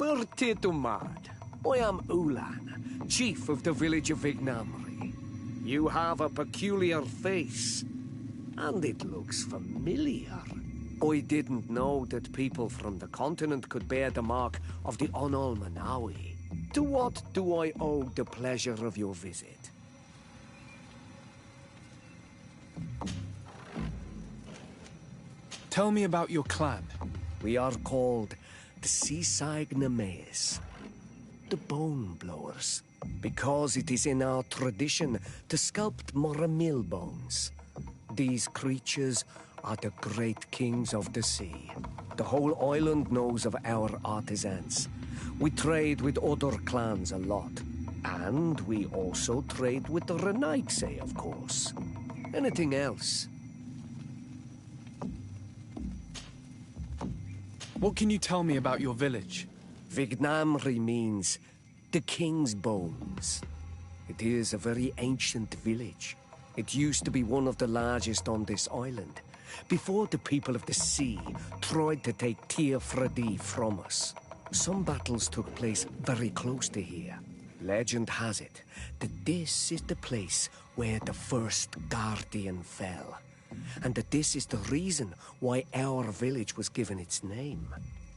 Bertitumad. I am Ulan, chief of the village of Vignamri. You have a peculiar face, and it looks familiar. I didn't know that people from the continent could bear the mark of the Onol Manawi. To what do I owe the pleasure of your visit? Tell me about your clan. We are called the Seaside Nemes, the Bone Blowers, because it is in our tradition to sculpt Moramil bones. These creatures are the great kings of the sea. The whole island knows of our artisans. We trade with other clans a lot. And we also trade with the Renaigse, of course. Anything else? What can you tell me about your village? Vignamri means the king's bones. It is a very ancient village. It used to be one of the largest on this island, before the people of the sea tried to take Tir Fredi from us. Some battles took place very close to here. Legend has it that this is the place where the first guardian fell, and that this is the reason why our village was given its name.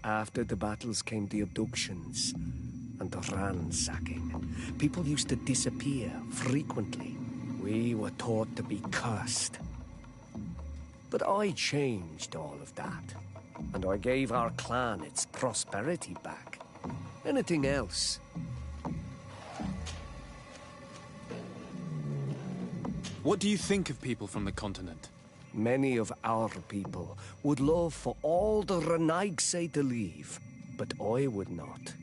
After the battles came the abductions and the ransacking. People used to disappear frequently. We were taught to be cursed. But I changed all of that, and I gave our clan its prosperity back. Anything else? What do you think of people from the continent? Many of our people would love for all the Renaigse to leave, but I would not.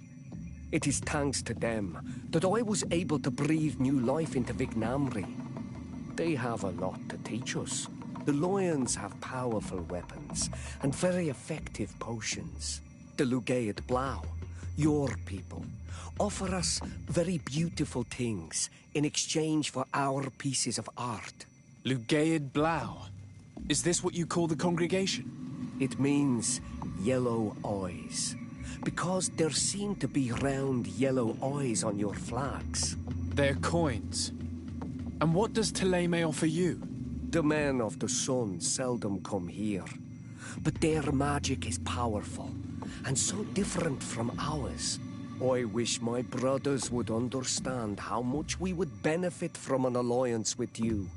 It is thanks to them that I was able to breathe new life into Vignamri. They have a lot to teach us. The lions have powerful weapons and very effective potions. The Lugaid Blau, your people, offer us very beautiful things in exchange for our pieces of art. Lugaid Blau? Is this what you call the congregation? It means yellow eyes, because there seem to be round yellow eyes on your flags. They're coins. And what does Teleme offer you? The men of the sun seldom come here, but their magic is powerful, and so different from ours. I wish my brothers would understand how much we would benefit from an alliance with you,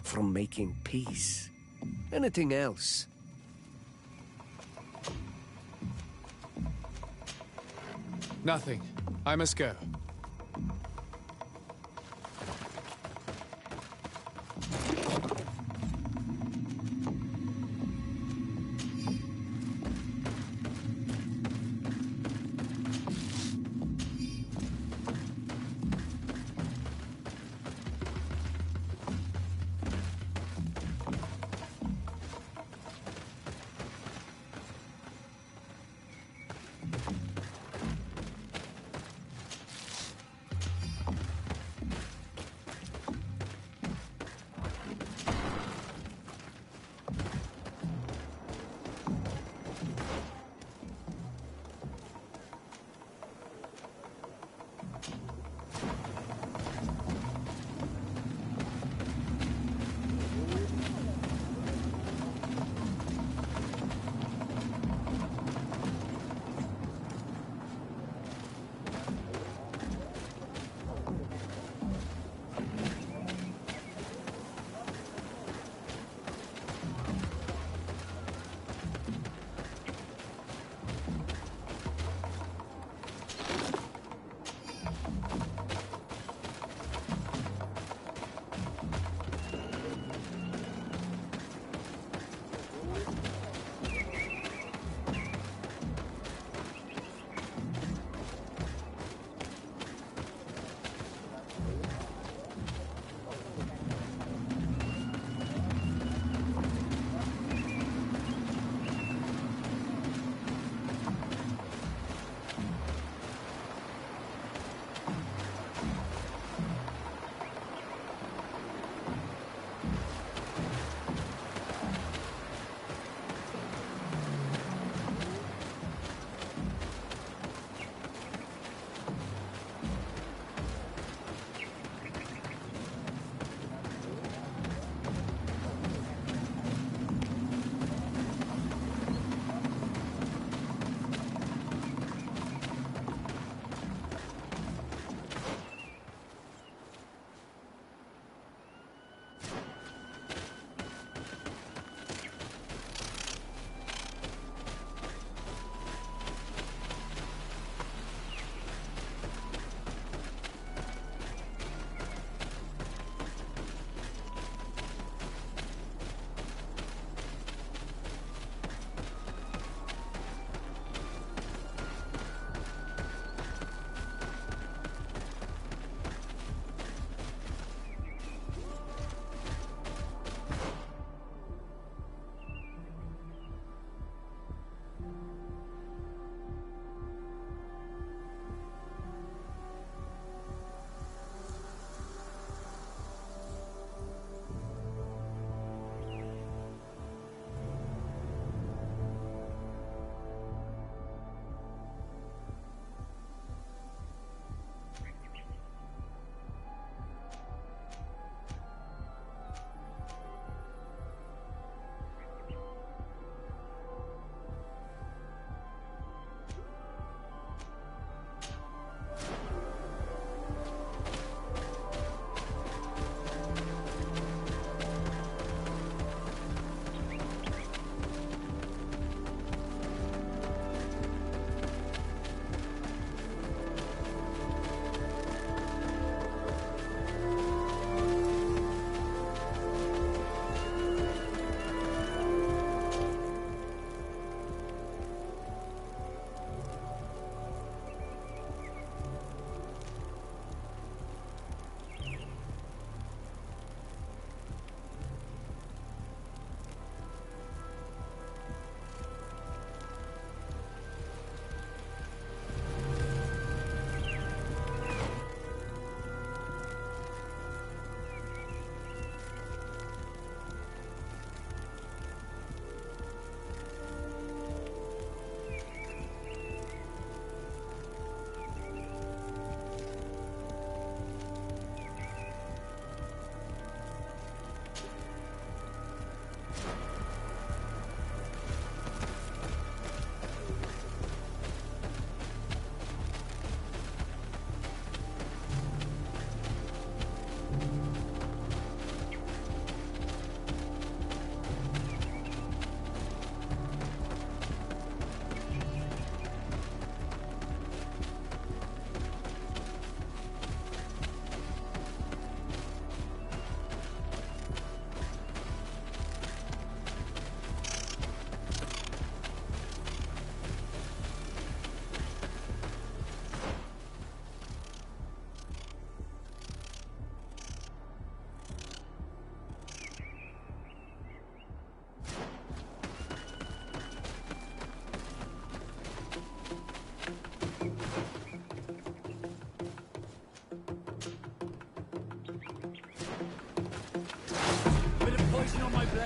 from making peace. Anything else? Nothing. I must go.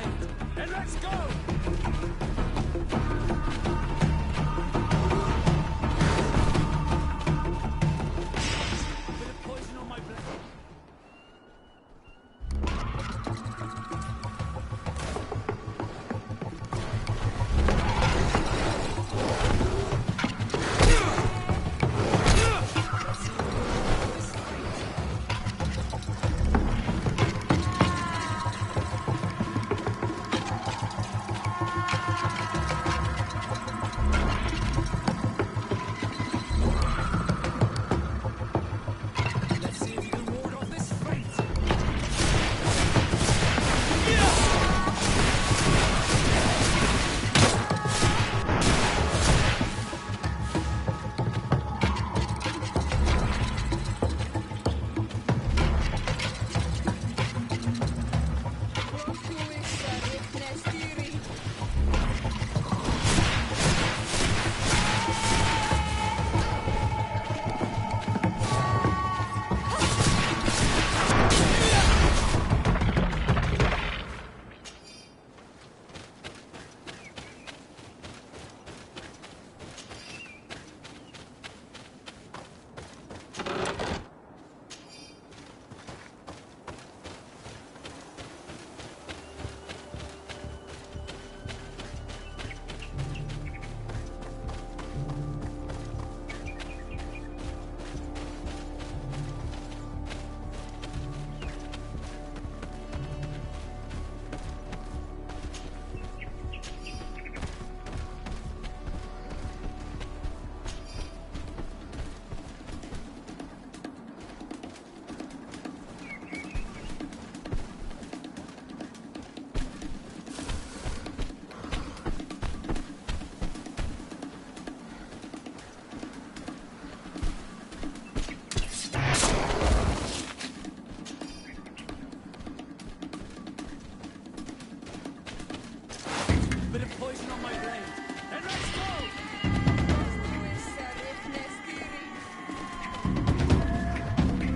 blade, and let's go! Bit of poison on my blade. Bit of poison on my blade, and let's go! Let's see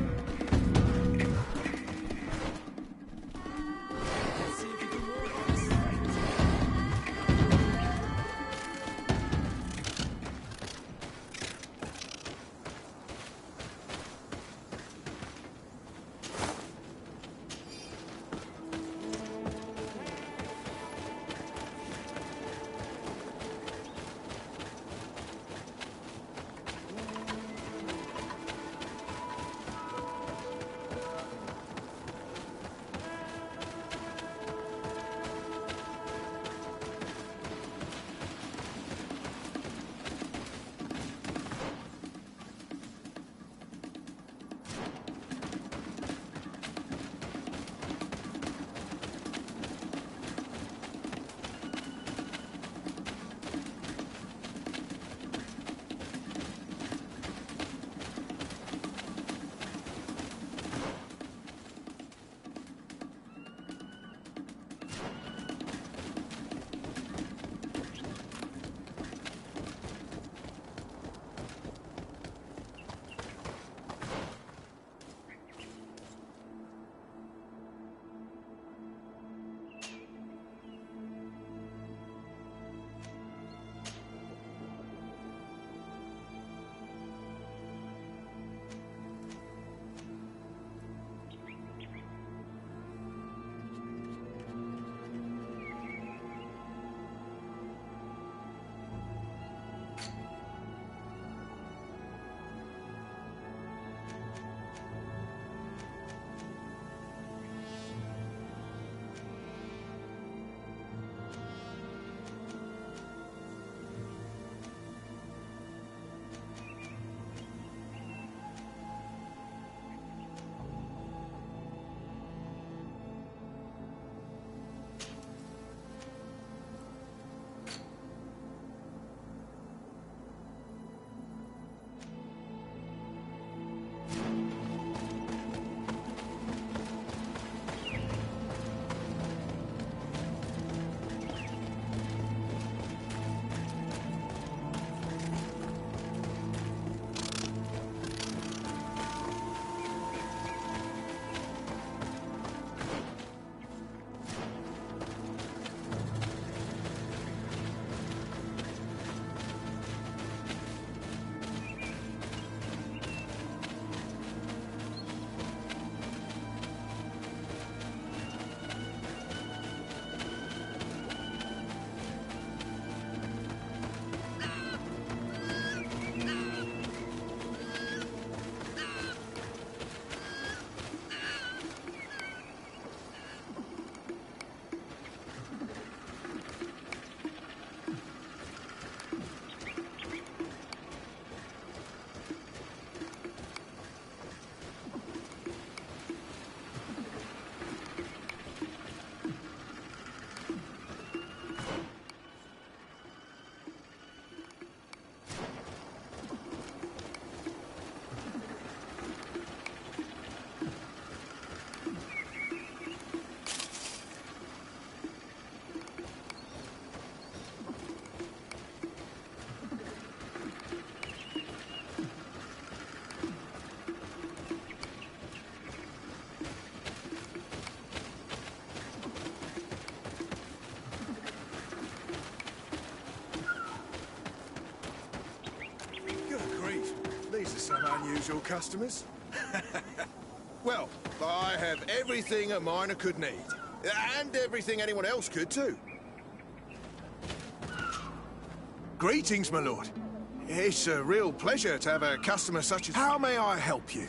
if you can ward off this fight. unusual customers. Well, I have everything a miner could need. And everything anyone else could, too. Greetings, my lord. It's a real pleasure to have a customer such as... How may I help you?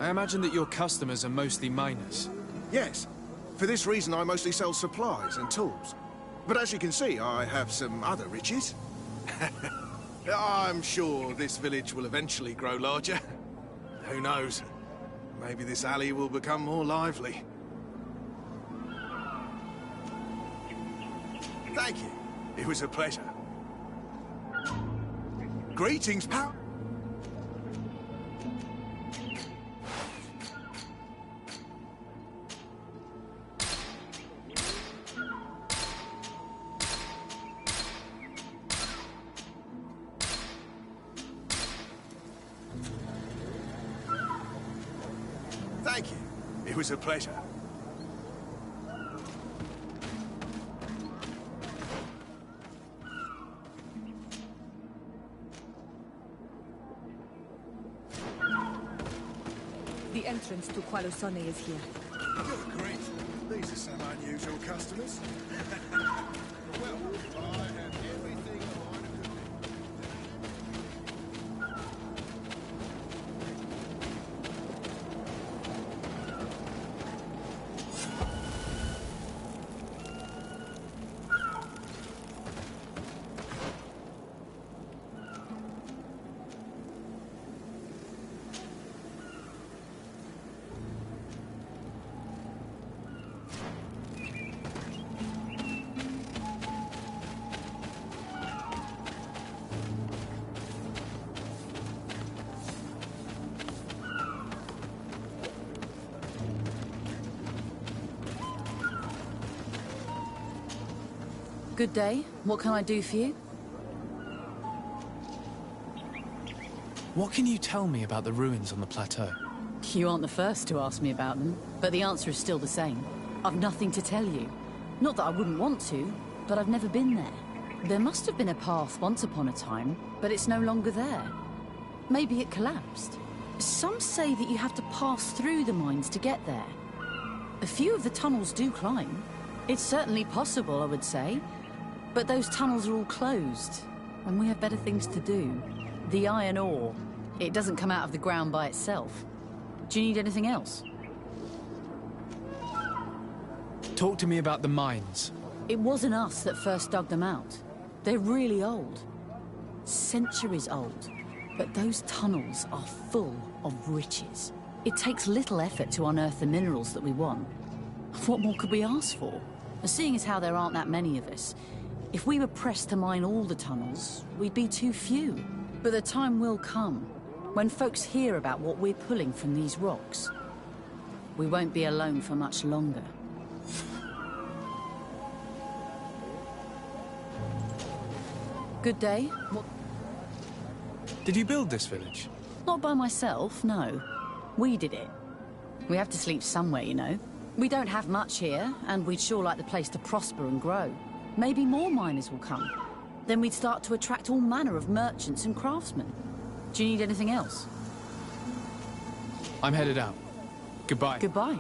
I imagine that your customers are mostly miners. Yes. For this reason, I mostly sell supplies and tools. But as you can see, I have some other riches. I'm sure this village will eventually grow larger. Who knows? Maybe this alley will become more lively. Thank you. It was a pleasure. Greetings, pal. Thank you. It was a pleasure. The entrance to Qualosone is here. Good grief. These are some unusual customers. Well, I have everything a miner could need. Good day. What can I do for you? What can you tell me about the ruins on the plateau? You aren't the first to ask me about them, but the answer is still the same. I've nothing to tell you. Not that I wouldn't want to, but I've never been there. There must have been a path once upon a time, but it's no longer there. Maybe it collapsed. Some say that you have to pass through the mines to get there. A few of the tunnels do climb. It's certainly possible, I would say. But those tunnels are all closed, and we have better things to do. The iron ore, it doesn't come out of the ground by itself. Do you need anything else? Talk to me about the mines. It wasn't us that first dug them out. They're really old. Centuries old. But those tunnels are full of riches. It takes little effort to unearth the minerals that we want. What more could we ask for? Seeing as how there aren't that many of us, if we were pressed to mine all the tunnels, we'd be too few. But the time will come, when folks hear about what we're pulling from these rocks. We won't be alone for much longer. Good day. What? Did you build this village? Not by myself, no. We did it. We have to sleep somewhere, you know. We don't have much here, and we'd sure like the place to prosper and grow. Maybe more miners will come. Then we'd start to attract all manner of merchants and craftsmen. Do you need anything else? I'm headed out. Goodbye. Goodbye.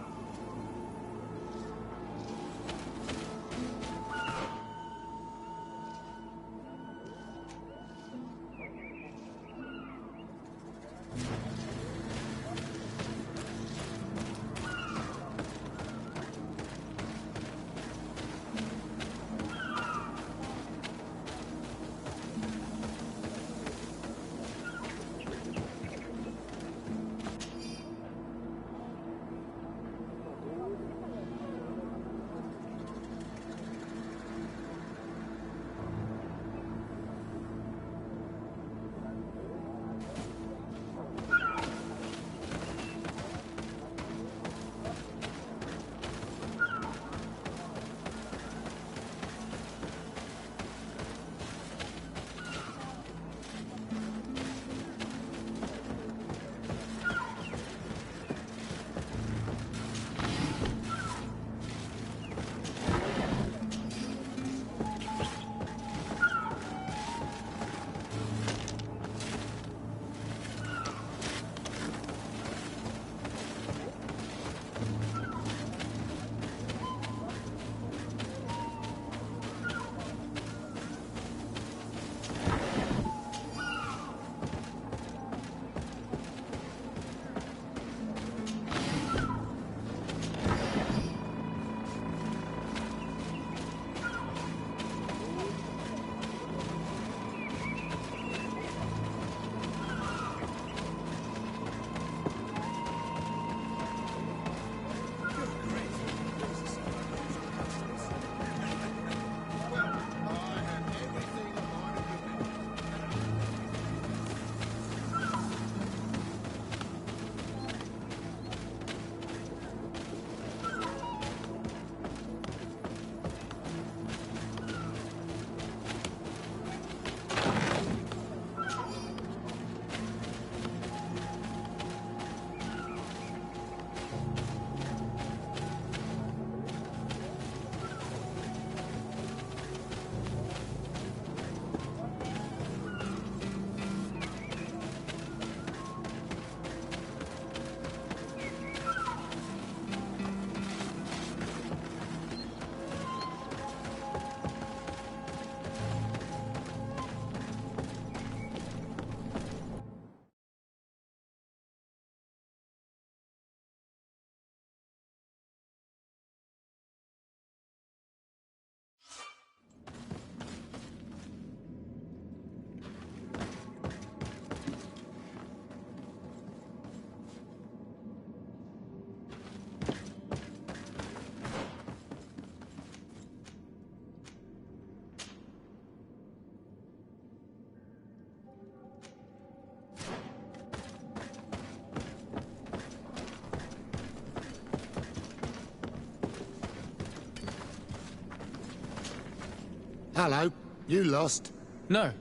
Hello. You lost? No.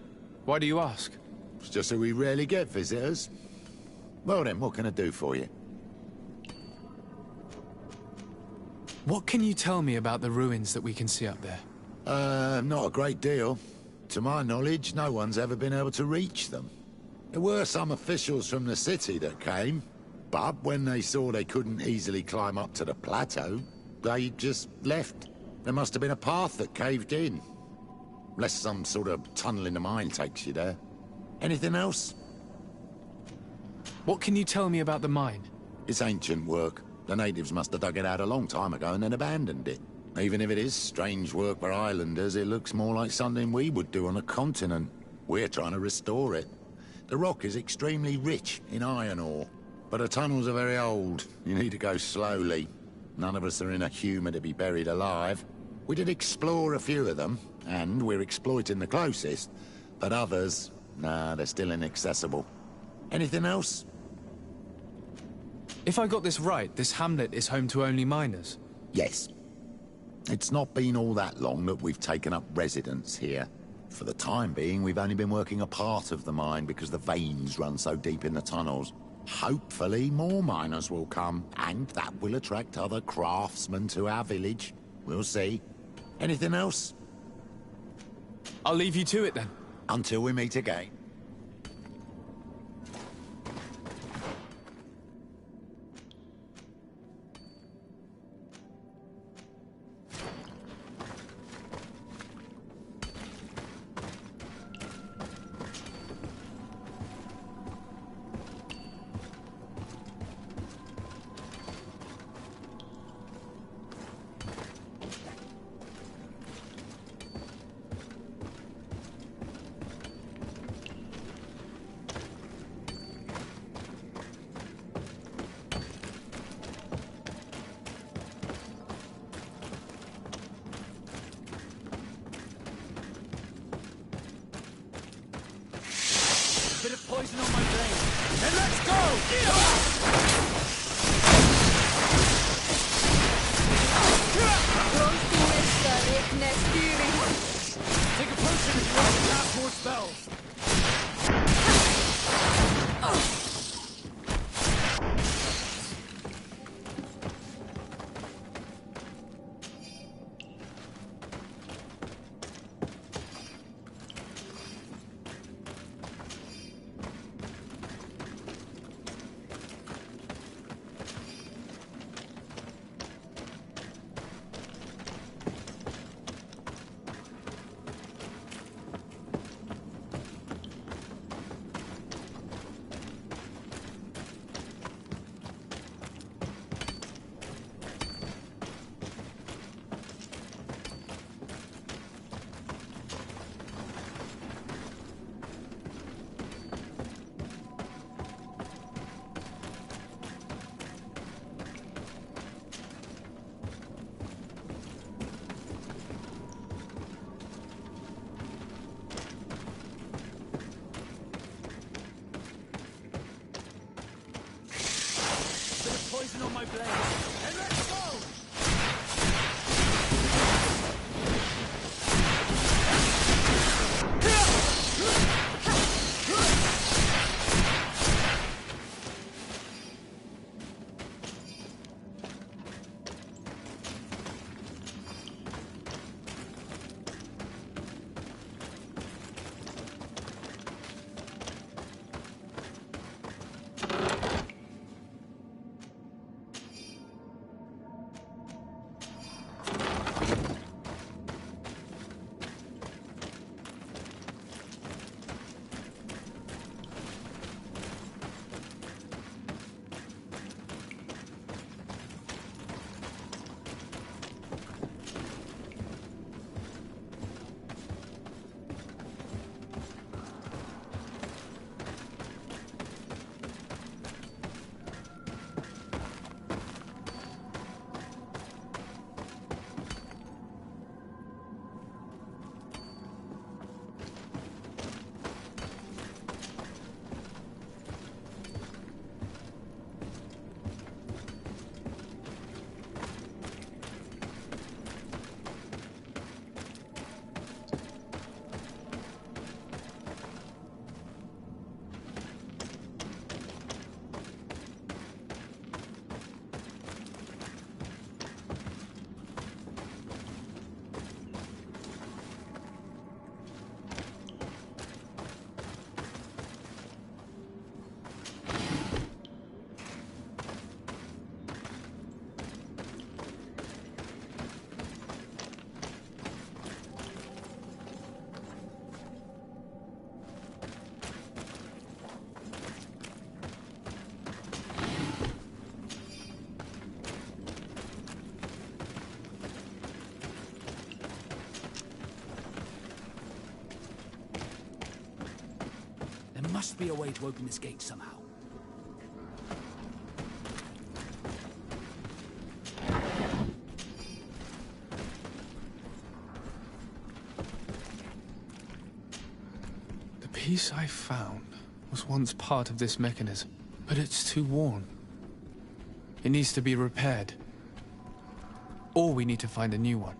Why do you ask? It's just that we rarely get visitors. Well then, what can I do for you? What can you tell me about the ruins that we can see up there? Not a great deal. To my knowledge, no one's ever been able to reach them. There were some officials from the city that came, but when they saw they couldn't easily climb up to the plateau, they just left. There must have been a path that caved in. Unless some sort of tunnel in the mine takes you there. Anything else? What can you tell me about the mine? It's ancient work. The natives must have dug it out a long time ago and then abandoned it. Even if it is strange work for islanders, it looks more like something we would do on a continent. We're trying to restore it. The rock is extremely rich in iron ore, but the tunnels are very old. You need to go slowly. None of us are in a humour to be buried alive. We did explore a few of them, and we're exploiting the closest. But others, nah, they're still inaccessible. Anything else? If I got this right, this hamlet is home to only miners. Yes. It's not been all that long that we've taken up residence here. For the time being, we've only been working a part of the mine because the veins run so deep in the tunnels. Hopefully more miners will come, and that will attract other craftsmen to our village. We'll see. Anything else? I'll leave you to it then. Until we meet again. Bit of poison on my blade. And let's go! Take a potion if you want to cast more spells. Poison on my blade. And let's go! There must be a way to open this gate somehow. The piece I found was once part of this mechanism, but it's too worn. It needs to be repaired. Or we need to find a new one.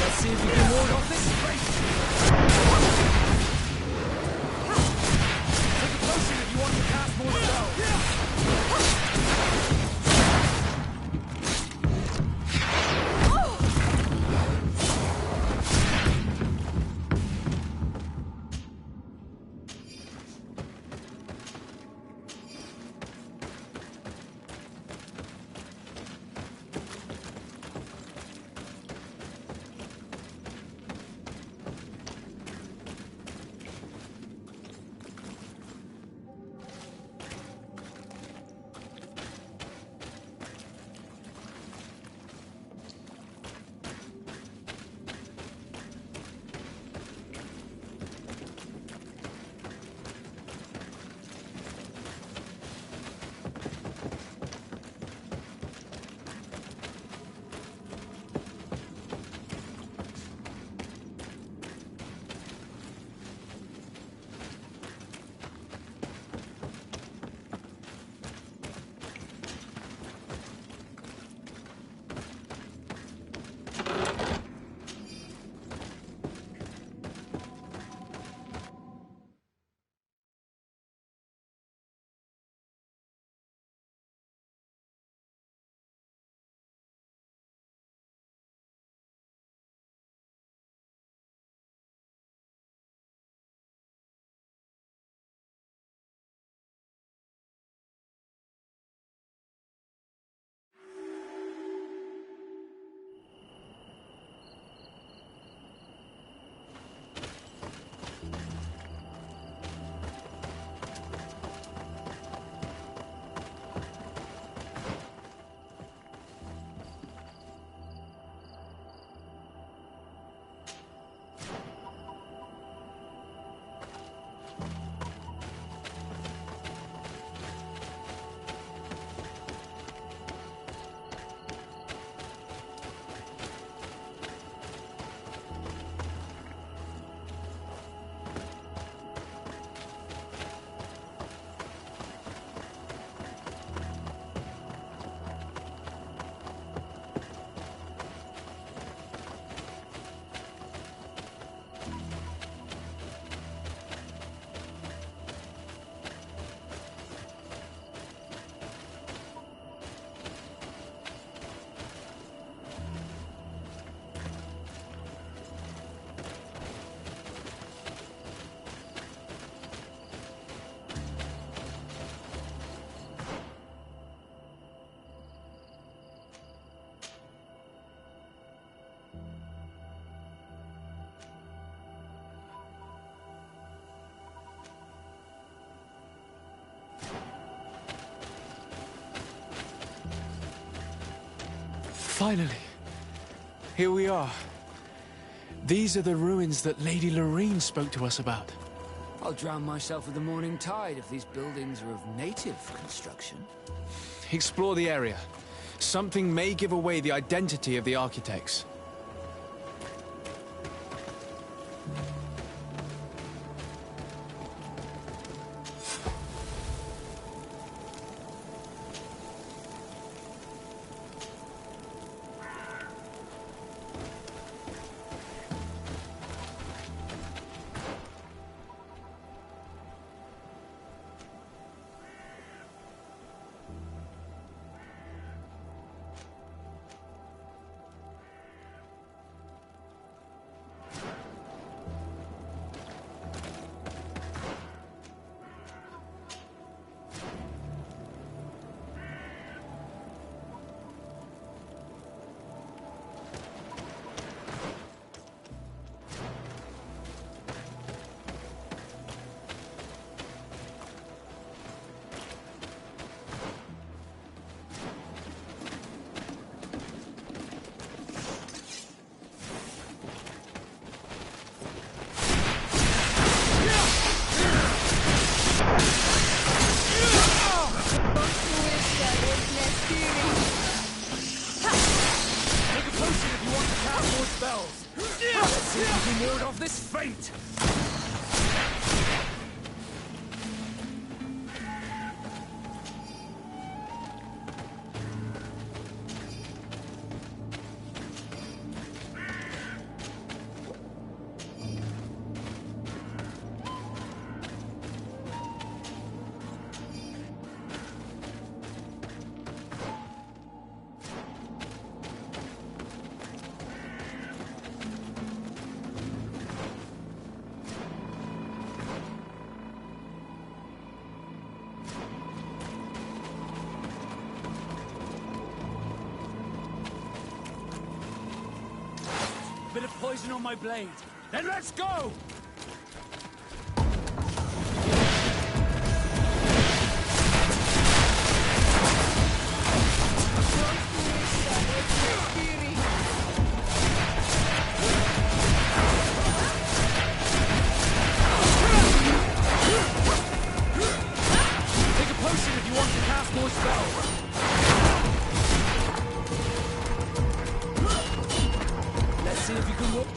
Let's see if you can ward off this fate. Take a potion if you want to cast more spells. Finally, here we are. These are the ruins that Lady Lorene spoke to us about. I'll drown myself with the morning tide if these buildings are of native construction. Explore the area. Something may give away the identity of the architects. Ward off this fate! bit of poison on my blade. Then let's go! Take a potion if you want to cast more spells. Let's see if you can walk.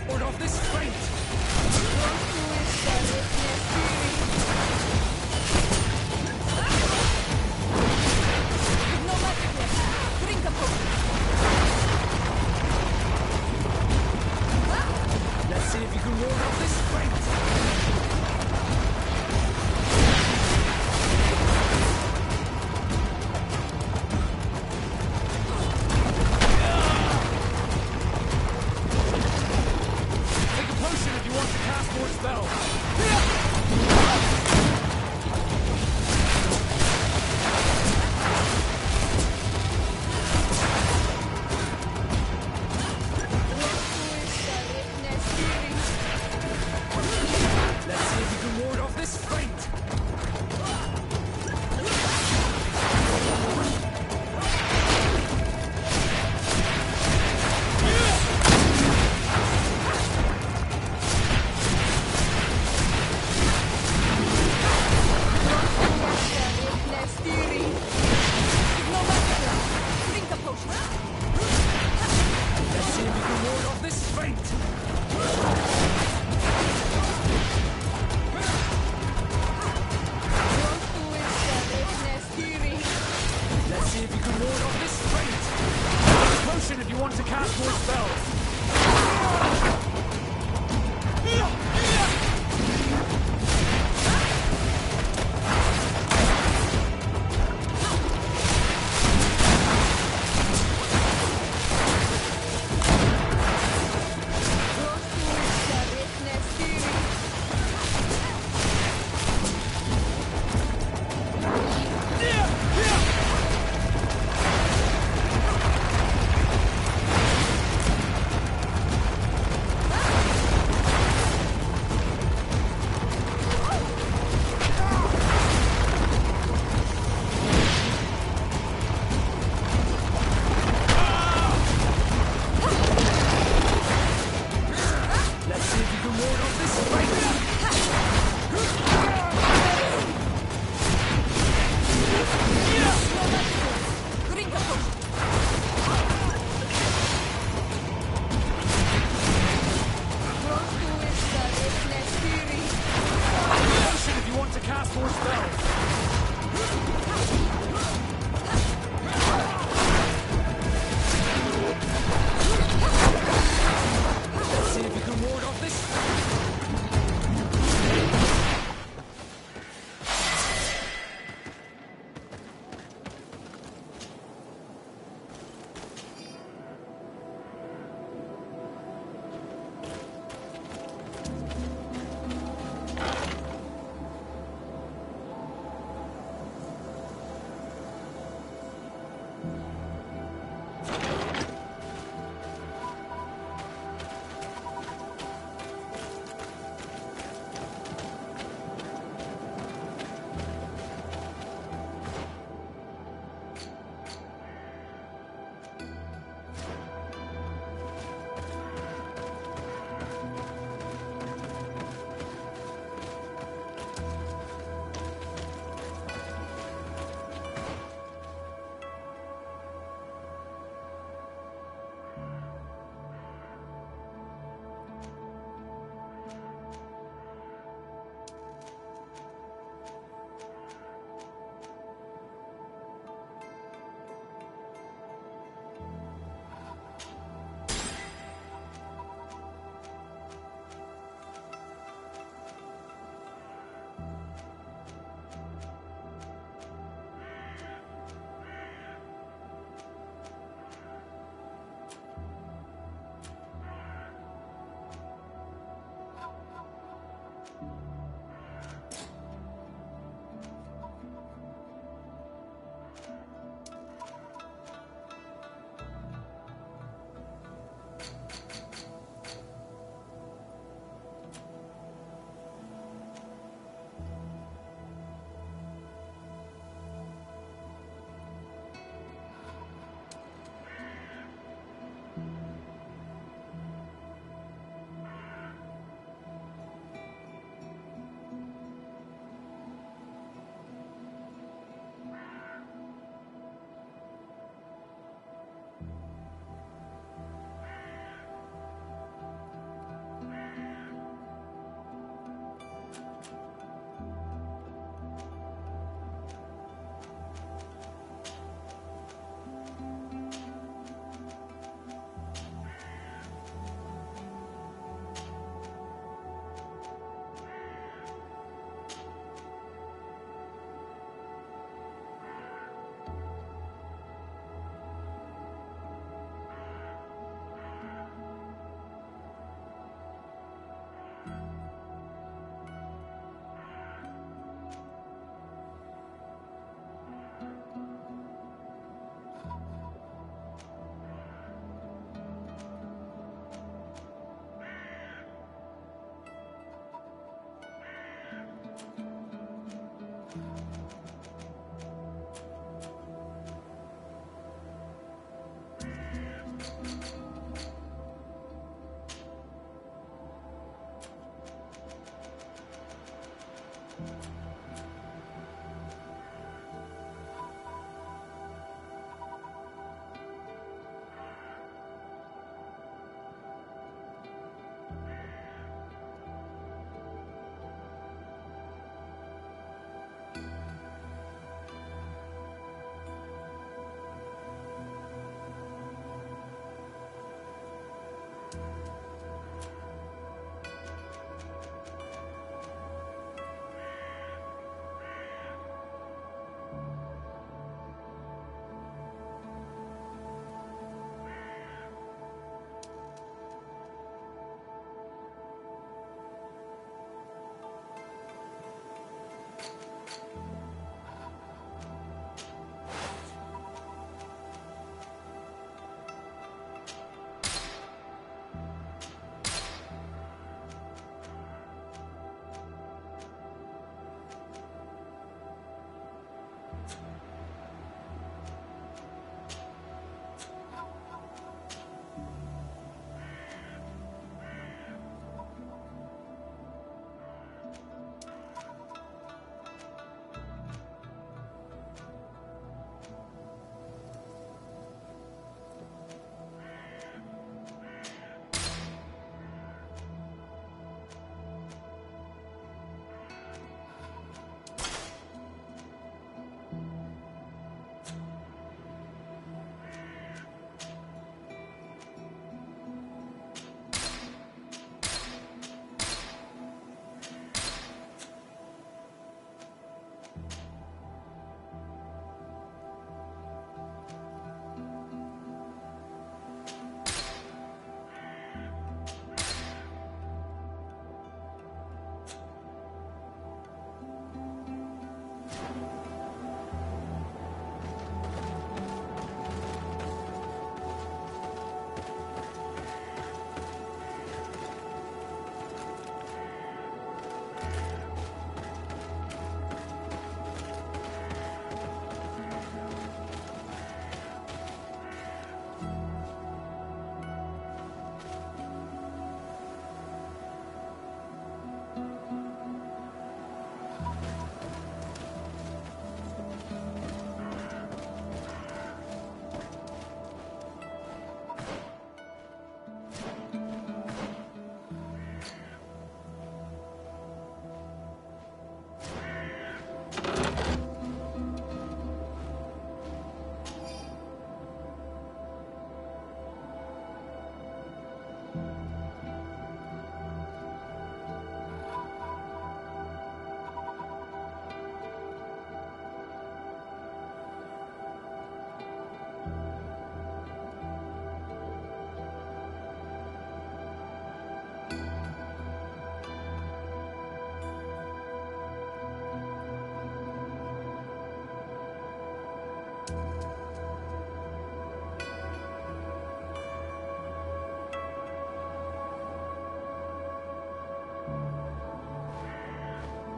Ward off this strength! Let's see if you can ward off this strength! Take a potion if you want to cast more spells. Let's see if you can ward off this strength.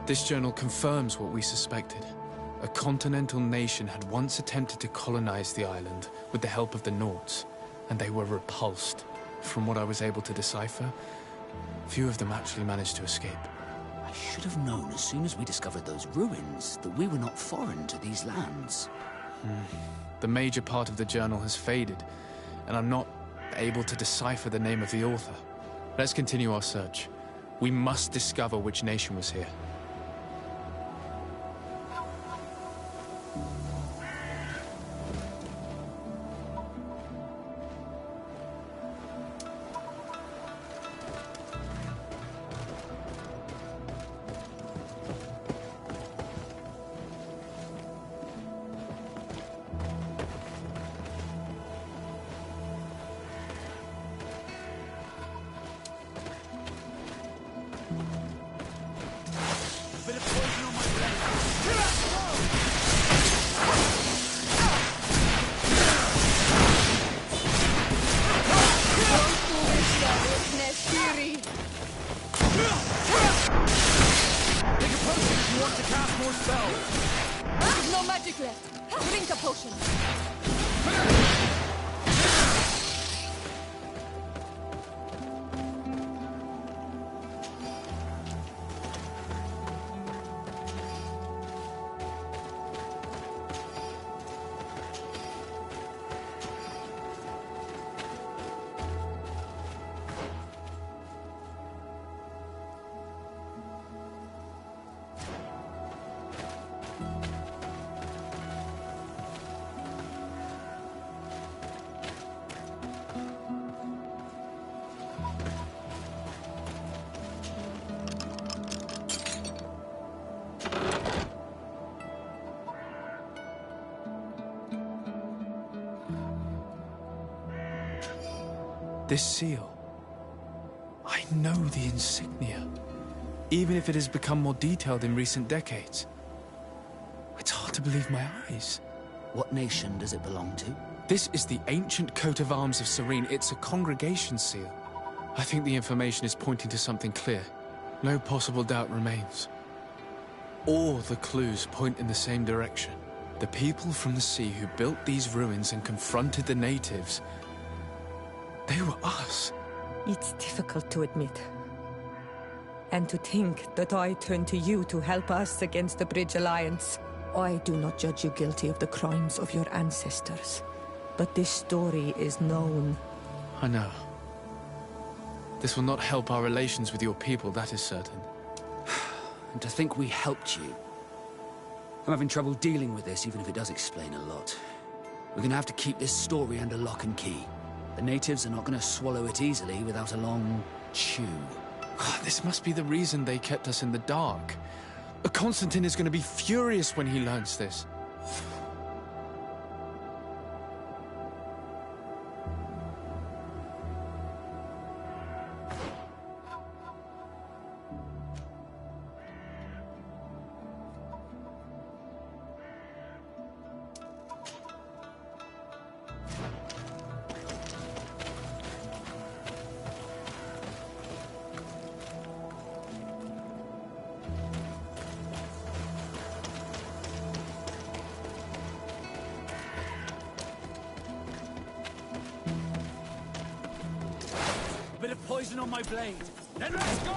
This journal confirms what we suspected. A continental nation had once attempted to colonize the island with the help of the Nords, and they were repulsed. From what I was able to decipher, few of them actually managed to escape. I should have known as soon as we discovered those ruins that we were not foreign to these lands. The major part of the journal has faded, and I'm not able to decipher the name of the author. Let's continue our search. We must discover which nation was here. This seal. I know the insignia, even if it has become more detailed in recent decades. It's hard to believe my eyes. What nation does it belong to? This is the ancient coat of arms of Serene. It's a congregation seal. I think the information is pointing to something clear. No possible doubt remains. All the clues point in the same direction. The people from the sea who built these ruins and confronted the natives, they were us. It's difficult to admit. And to think that I turned to you to help us against the Bridge Alliance. I do not judge you guilty of the crimes of your ancestors. But this story is known. I know. This will not help our relations with your people, that is certain. And to think we helped you. I'm having trouble dealing with this, even if it does explain a lot. We're gonna have to keep this story under lock and key. The natives are not gonna swallow it easily without a long chew. This must be the reason they kept us in the dark. Constantine is gonna be furious when he learns this. Bit of poison on my blade. Then let's go!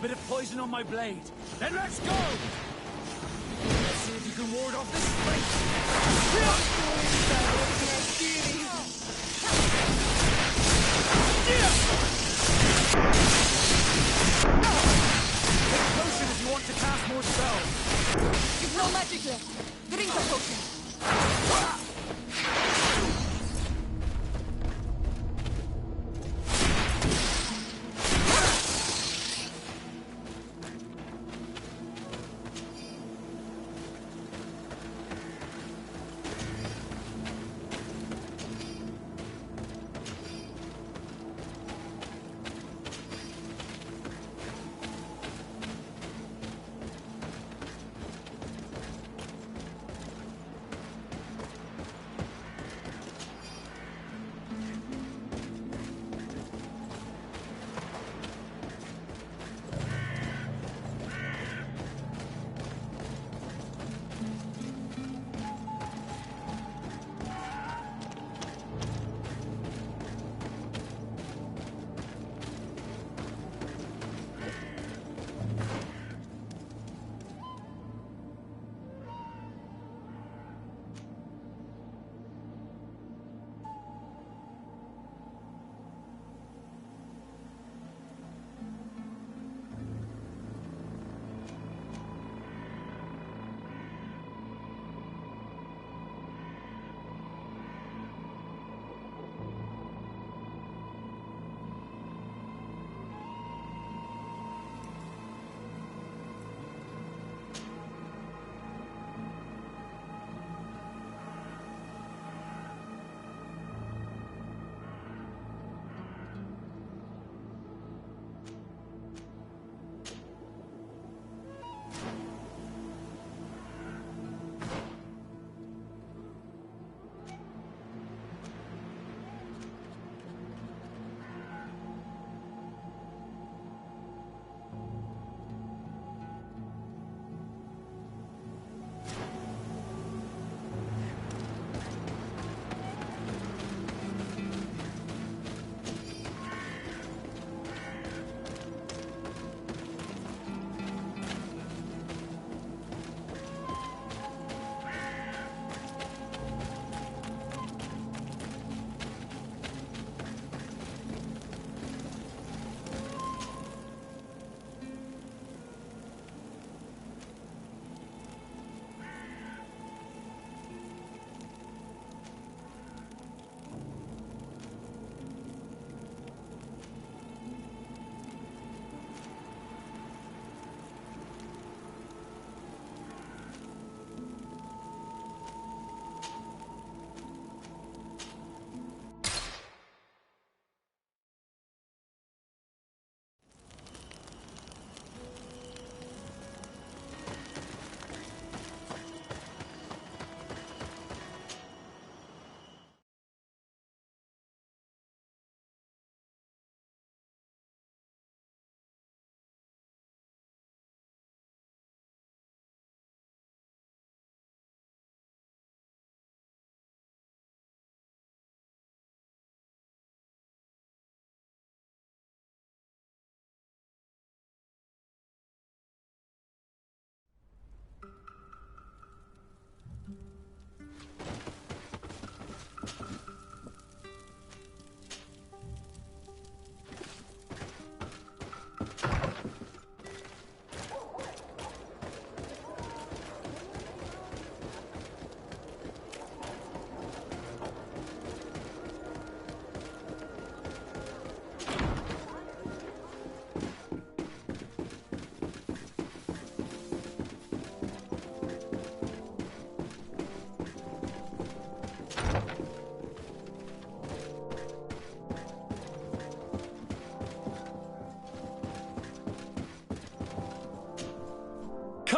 Bit of poison on my blade. Then let's go! Let's see if you can ward off this blade. Take a potion if you want to cast more spells. There's no magic left. Drink a potion.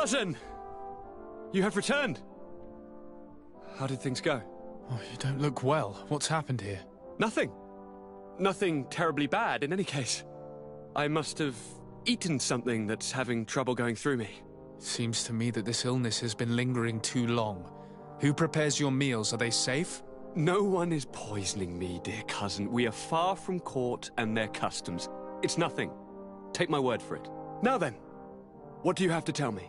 Cousin! You have returned. How did things go? Oh, you don't look well. What's happened here? Nothing. Nothing terribly bad in any case. I must have eaten something that's having trouble going through me. Seems to me that this illness has been lingering too long. Who prepares your meals? Are they safe? No one is poisoning me, dear cousin. We are far from court and their customs. It's nothing. Take my word for it. Now then, what do you have to tell me?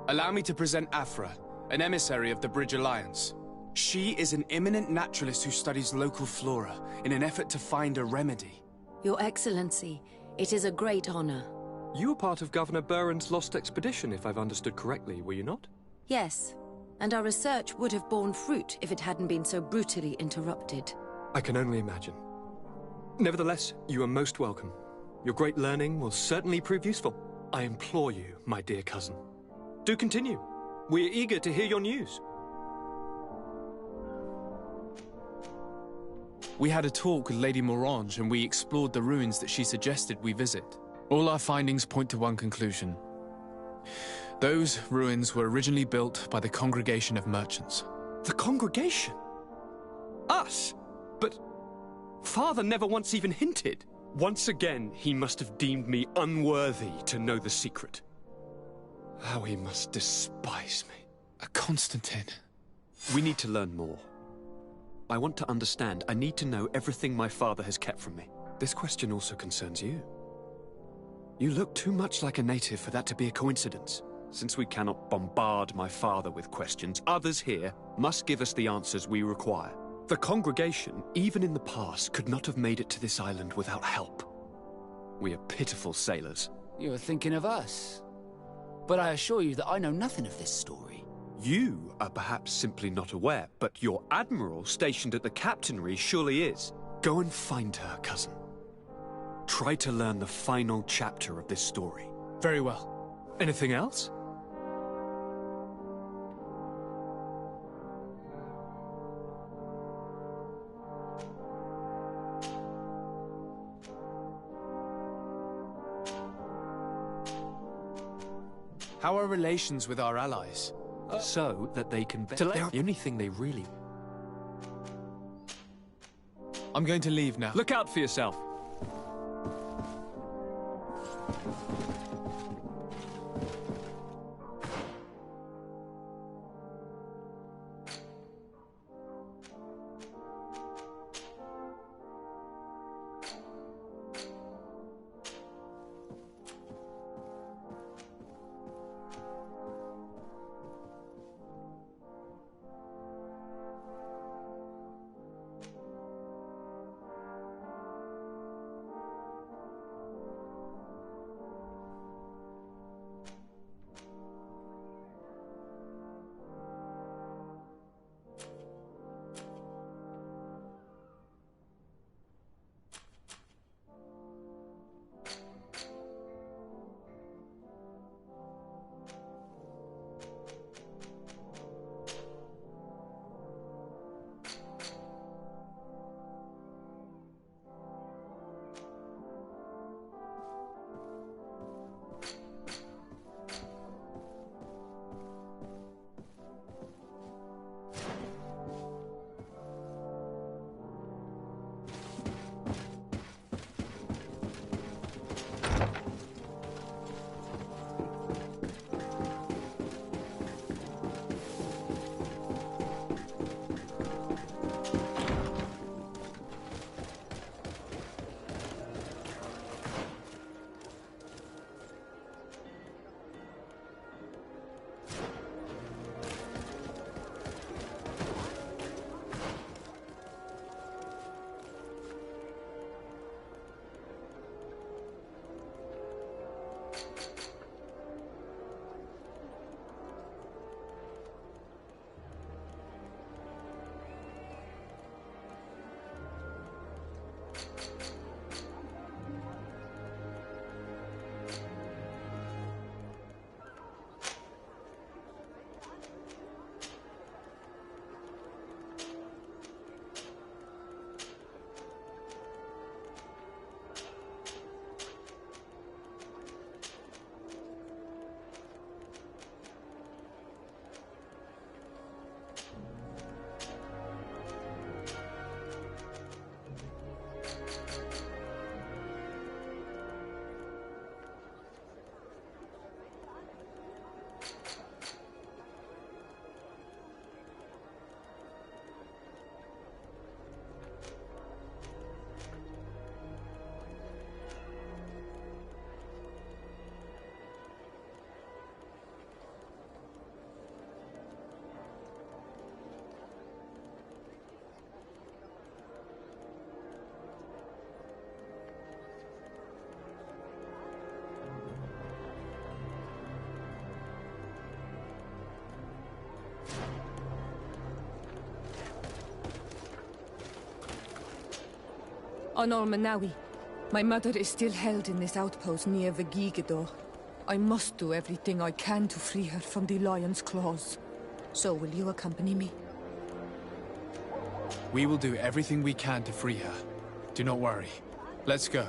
Allow me to present Afra, an emissary of the Bridge Alliance. She is an eminent naturalist who studies local flora in an effort to find a remedy. Your Excellency, it is a great honor. You were part of Governor Buren's lost expedition, if I've understood correctly, were you not? Yes, and our research would have borne fruit if it hadn't been so brutally interrupted. I can only imagine. Nevertheless, you are most welcome. Your great learning will certainly prove useful. I implore you, my dear cousin. Do continue. We are eager to hear your news. We had a talk with Lady Morange and we explored the ruins that she suggested we visit. All our findings point to one conclusion. Those ruins were originally built by the Congregation of Merchants. The Congregation? Us? But Father never once even hinted. Once again, he must have deemed me unworthy to know the secret. How he must despise me. Constantine. We need to learn more. I want to understand. I need to know everything my father has kept from me. This question also concerns you. You look too much like a native for that to be a coincidence. Since we cannot bombard my father with questions, others here must give us the answers we require. The congregation, even in the past, could not have made it to this island without help. We are pitiful sailors. You were thinking of us. But I assure you that I know nothing of this story. You are perhaps simply not aware, but your admiral stationed at the captainry surely is. Go and find her, cousin. Try to learn the final chapter of this story. Very well. Anything else? How are relations with our allies? So that they can... They're the only thing they really... I'm going to leave now. Look out for yourself. On Almanawi. My mother is still held in this outpost near Vegigador. I must do everything I can to free her from the Lion's claws. So will you accompany me? We will do everything we can to free her. Do not worry. Let's go.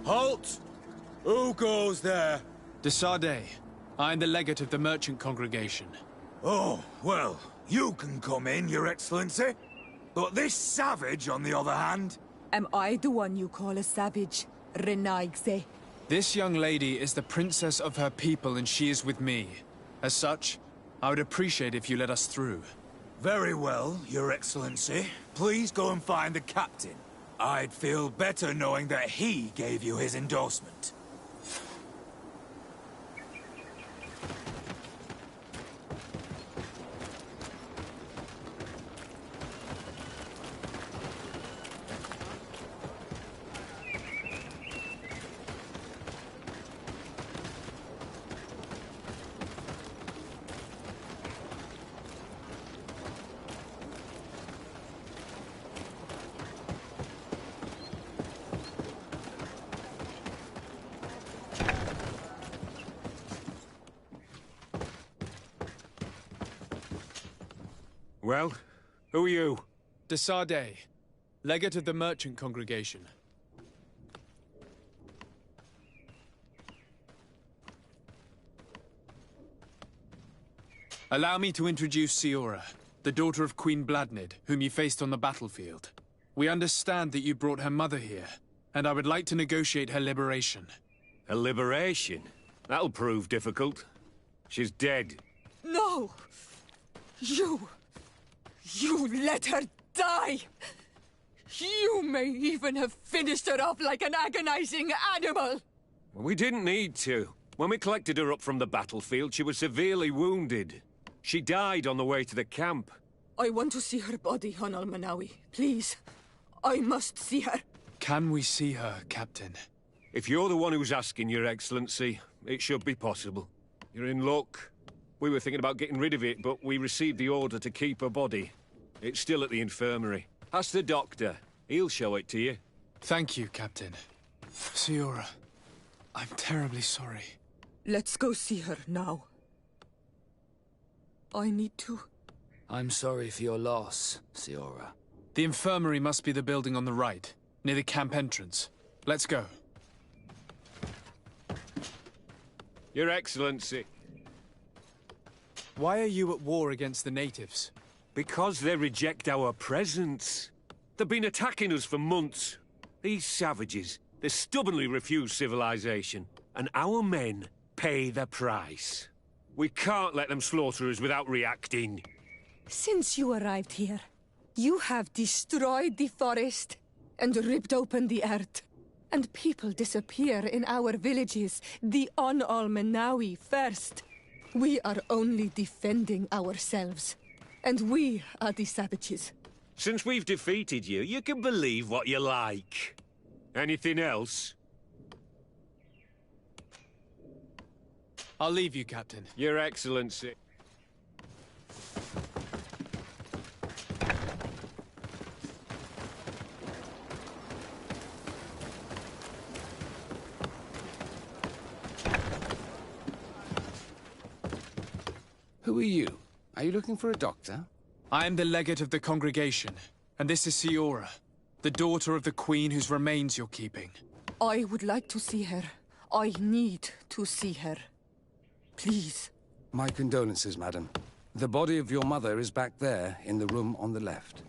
Halt! Who goes there? De Sardet. I am the legate of the merchant congregation. Oh, well, you can come in, Your Excellency. But this savage, on the other hand... Am I the one you call a savage, Renaigze? This young lady is the princess of her people and she is with me. As such, I would appreciate if you let us through. Very well, Your Excellency. Please go and find the captain. I'd feel better knowing that he gave you his endorsement. Well, who are you? De Sardet, legate of the merchant congregation. Allow me to introduce Siora, the daughter of Queen Bladnid, whom you faced on the battlefield. We understand that you brought her mother here, and I would like to negotiate her liberation. A liberation? That'll prove difficult. She's dead. No! You let her die! You may even have finished her off like an agonizing animal! We didn't need to. When we collected her up from the battlefield, she was severely wounded. She died on the way to the camp. I want to see her body, on Almanawi. Please. I must see her. Can we see her, Captain? If you're the one who's asking, Your Excellency, it should be possible. You're in luck. We were thinking about getting rid of it, but we received the order to keep her body. It's still at the infirmary. Ask the doctor. He'll show it to you. Thank you, Captain. Siora, I'm terribly sorry. Let's go see her now. I need to... I'm sorry for your loss, Siora. The infirmary must be the building on the right, near the camp entrance. Let's go. Your Excellency. Why are you at war against the natives? Because they reject our presence. They've been attacking us for months. These savages, they stubbornly refuse civilization. And our men pay the price. We can't let them slaughter us without reacting. Since you arrived here, you have destroyed the forest and ripped open the earth. And people disappear in our villages, the On-Almanawi first. We are only defending ourselves. And we are the savages. Since we've defeated you, you can believe what you like. Anything else? I'll leave you, Captain. Your Excellency. Who are you? Are you looking for a doctor? I am the legate of the congregation, and this is Siora, the daughter of the queen whose remains you're keeping. I would like to see her. I need to see her. Please. My condolences, madam. The body of your mother is back there, in the room on the left.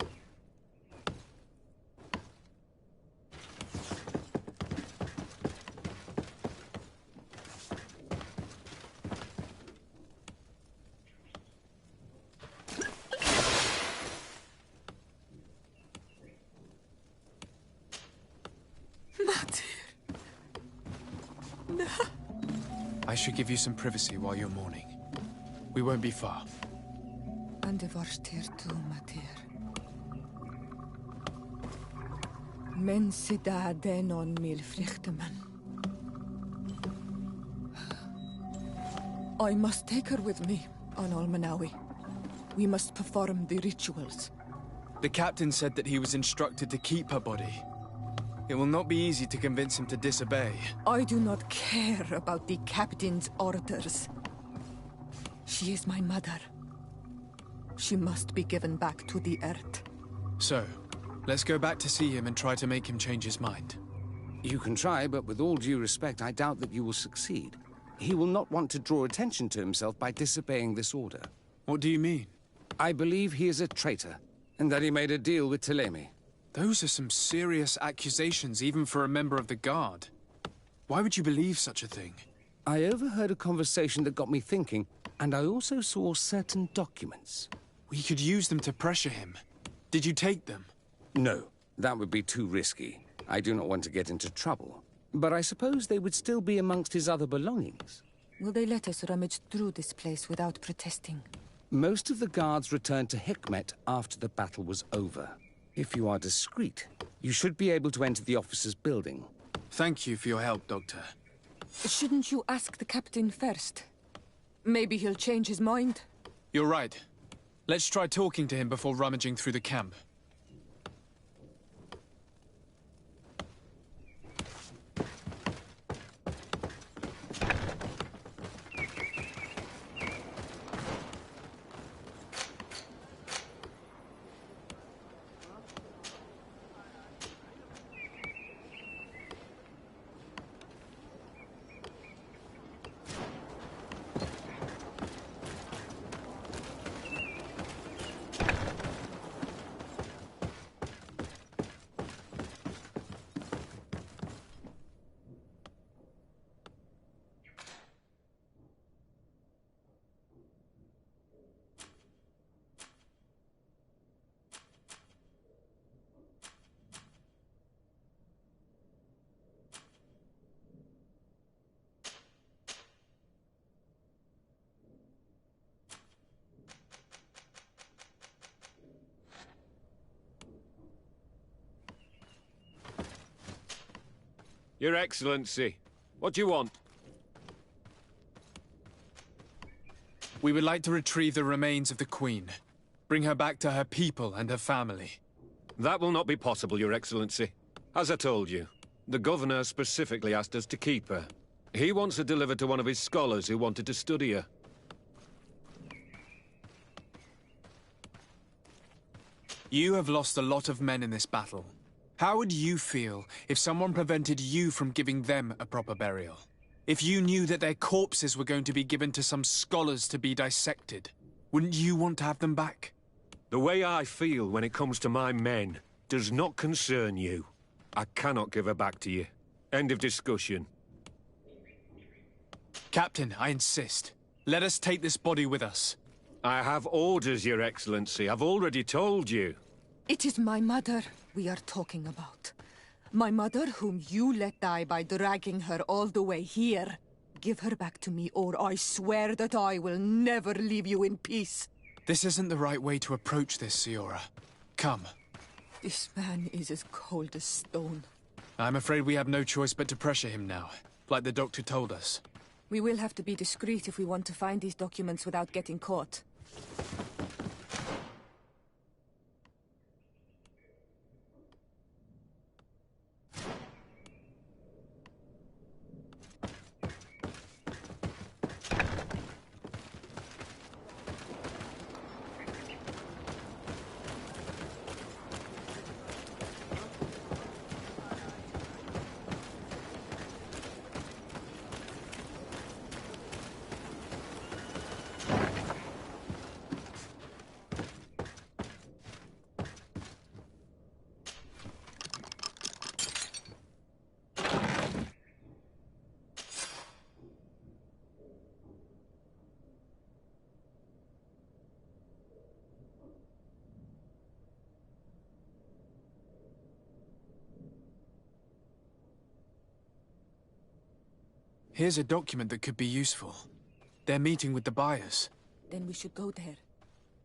I should give you some privacy while you're mourning. We won't be far. And the Varstir too, Matir. Men sida denon mil frichteman. I must take her with me on Almanawi. We must perform the rituals. The captain said that he was instructed to keep her body. It will not be easy to convince him to disobey. I do not care about the captain's orders. She is my mother. She must be given back to the earth. So, let's go back to see him and try to make him change his mind. You can try, but with all due respect, I doubt that you will succeed. He will not want to draw attention to himself by disobeying this order. What do you mean? I believe he is a traitor, and that he made a deal with Ptolemy. Those are some serious accusations, even for a member of the Guard. Why would you believe such a thing? I overheard a conversation that got me thinking, and I also saw certain documents. We could use them to pressure him. Did you take them? No, that would be too risky. I do not want to get into trouble. But I suppose they would still be amongst his other belongings. Will they let us rummage through this place without protesting? Most of the guards returned to Hikmet after the battle was over. If you are discreet, you should be able to enter the officer's building. Thank you for your help, Doctor. Shouldn't you ask the captain first? Maybe he'll change his mind. You're right. Let's try talking to him before rummaging through the camp. Your Excellency, what do you want? We would like to retrieve the remains of the Queen. Bring her back to her people and her family. That will not be possible, Your Excellency. As I told you, the Governor specifically asked us to keep her. He wants her delivered to one of his scholars who wanted to study her. You have lost a lot of men in this battle. How would you feel if someone prevented you from giving them a proper burial? If you knew that their corpses were going to be given to some scholars to be dissected, wouldn't you want to have them back? The way I feel when it comes to my men does not concern you. I cannot give her back to you. End of discussion. Captain, I insist. Let us take this body with us. I have orders, Your Excellency. I've already told you. It is my mother we are talking about. My mother, whom you let die by dragging her all the way here. Give her back to me, or I swear that I will never leave you in peace. This isn't the right way to approach this, Siora. Come. This man is as cold as stone. I'm afraid we have no choice but to pressure him now, like the doctor told us. We will have to be discreet if we want to find these documents without getting caught. Here's a document that could be useful. They're meeting with the buyers. Then we should go there.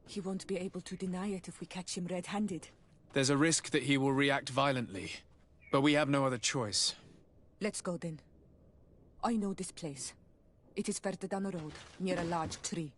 He won't be able to deny it if we catch him red-handed. There's a risk that he will react violently, but we have no other choice. Let's go then. I know this place. It is further down the road, near a large tree.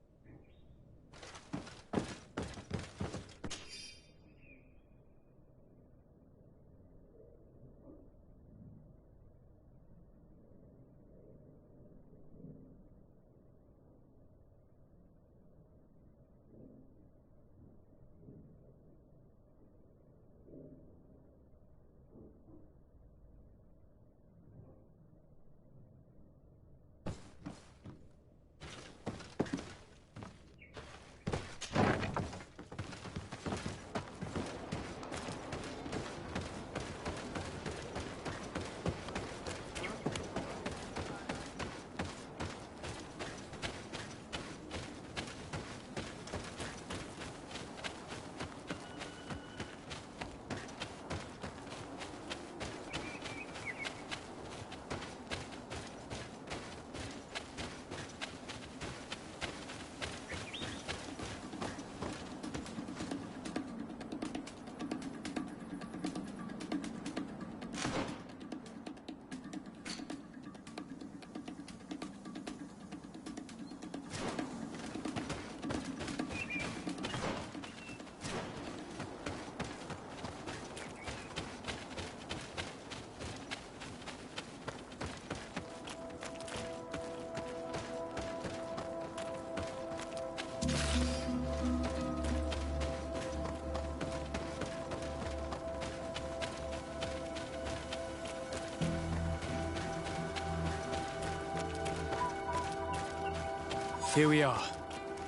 Here we are.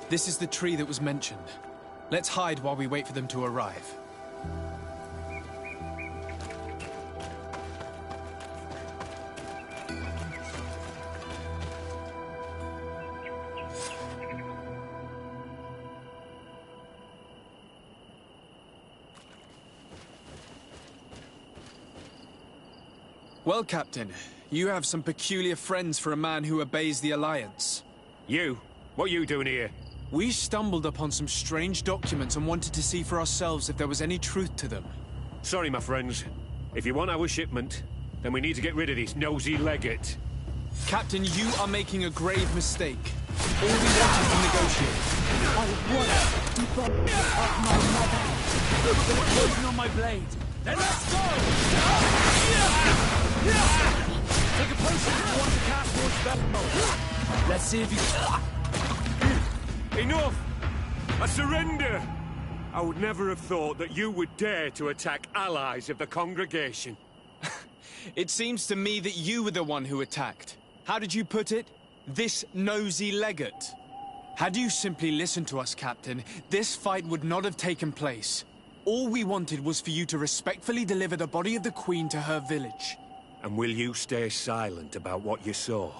This is the tree that was mentioned. Let's hide while we wait for them to arrive. Well, Captain, you have some peculiar friends for a man who obeys the Alliance. You? What are you doing here? We stumbled upon some strange documents and wanted to see for ourselves if there was any truth to them. Sorry, my friends. If you want our shipment, then we need to get rid of this nosy legate. Captain, you are making a grave mistake. All we want is to negotiate. I want to bomb off my mother. I'm gonna poison on my blade. Then let's go! Take a potion if you want to cast more spell. Let's see if you... Enough! I surrender! I would never have thought that you would dare to attack allies of the congregation. It seems to me that you were the one who attacked. How did you put it? This nosy legate. Had you simply listened to us, Captain, this fight would not have taken place. All we wanted was for you to respectfully deliver the body of the Queen to her village. And will you stay silent about what you saw?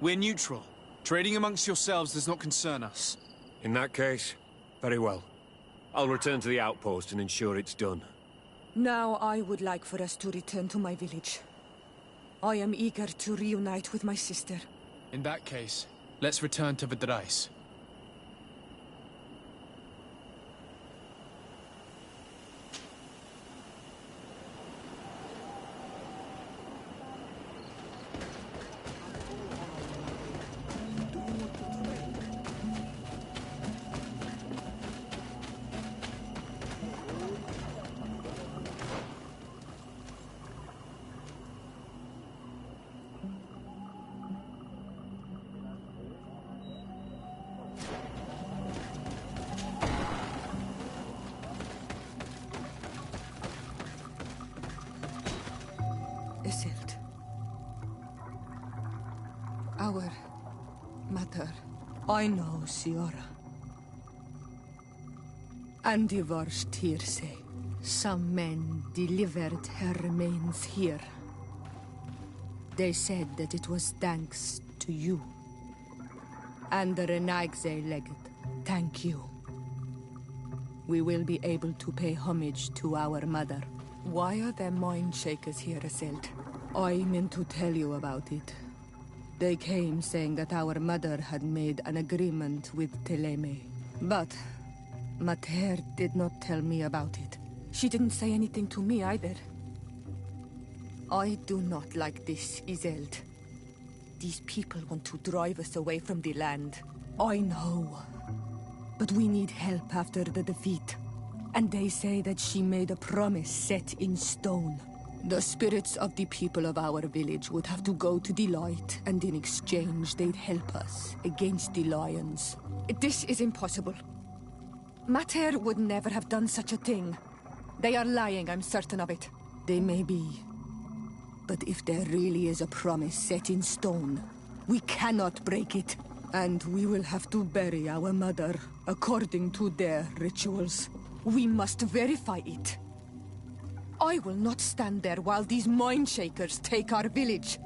We're neutral. Trading amongst yourselves does not concern us. In that case, very well. I'll return to the outpost and ensure it's done. Now I would like for us to return to my village. I am eager to reunite with my sister. In that case, let's return to Vidrais. Our mother. I know, Siora. And divorced hearsay. Some men delivered her remains here. They said that it was thanks to you. And the Renagze legate. Thank you. We will be able to pay homage to our mother. Why are there mind shakers here, Aselt? I meant to tell you about it. They came saying that our mother had made an agreement with Teleme. But Mater did not tell me about it. She didn't say anything to me either. I do not like this, Iselt. These people want to drive us away from the land. I know. But we need help after the defeat. And they say that she made a promise set in stone. The spirits of the people of our village would have to go to the light, and in exchange they'd help us against the lions. This is impossible. Mater would never have done such a thing. They are lying, I'm certain of it. They may be. But if there really is a promise set in stone, we cannot break it. And we will have to bury our mother according to their rituals. We must verify it. I will not stand there while these mind shakers take our village.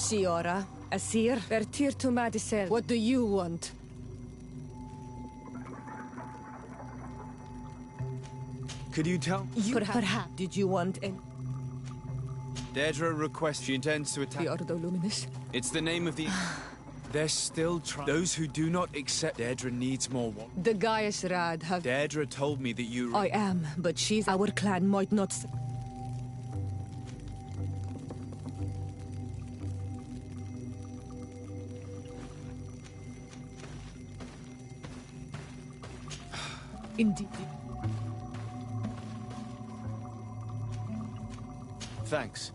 Siora, Asir, Vertir to Madisel. What do you want? Could you tell? Perhaps. Did you want an... Deirdre requests she intends to attack... The Ordo Luminous? It's the name of the... They're still trying... Those who do not accept Deirdre needs more... The Gaius Rad have... Deirdre told me that you... I am, but she's... Our clan might not... Indeed. Thanks.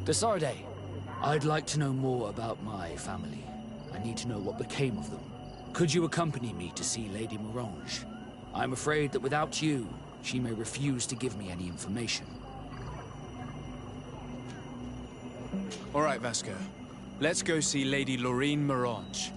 Desarde, I'd like to know more about my family. I need to know what became of them. Could you accompany me to see Lady Morange? I'm afraid that without you, she may refuse to give me any information. All right, Vasco. Let's go see Lady Lorraine Morange.